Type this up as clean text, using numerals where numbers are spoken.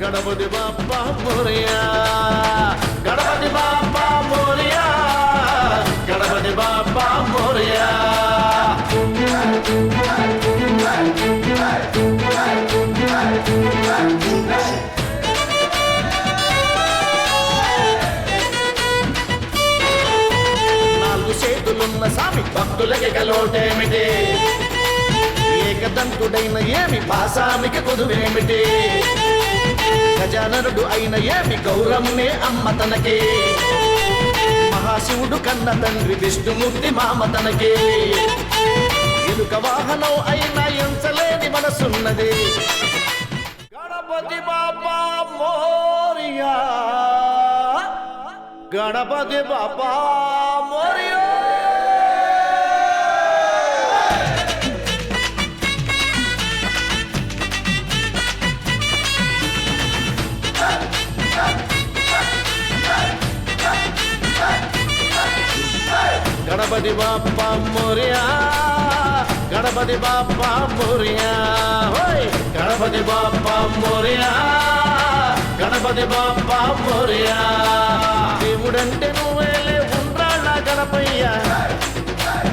గణపతి బాప్పా మోరియా గణపతి బాప్పా మోరియా గణపతి బాప్పా మోరియా నాలుగు చేతులున్న సామి భక్తులకి కలోటేమిటి ఏకదంతుడైన ఏమి పాసామికి కొదువేమిటి గజాననుడు అయిన ఏమి గౌరమ్మే అమ్మ తనకి మహాశివుడు కన్న తండ్రి విష్ణుమూర్తి మామ తనకి ఎలుక వాహనం అయినా ఎంచలేని మనసున్నది గణపతి బాప్పా మోరియా గణపతి బాప్పా మోరియా గణపతి బాప్పా మోరియా గణపతి బాప్పా మోరియా హోయ్ గణపతి బాప్పా మోరియా గణపతి బాప్పా మోరియా దేవుడంటే నువ్వేలే ఉండ్రాళ్ళ గణపయ్య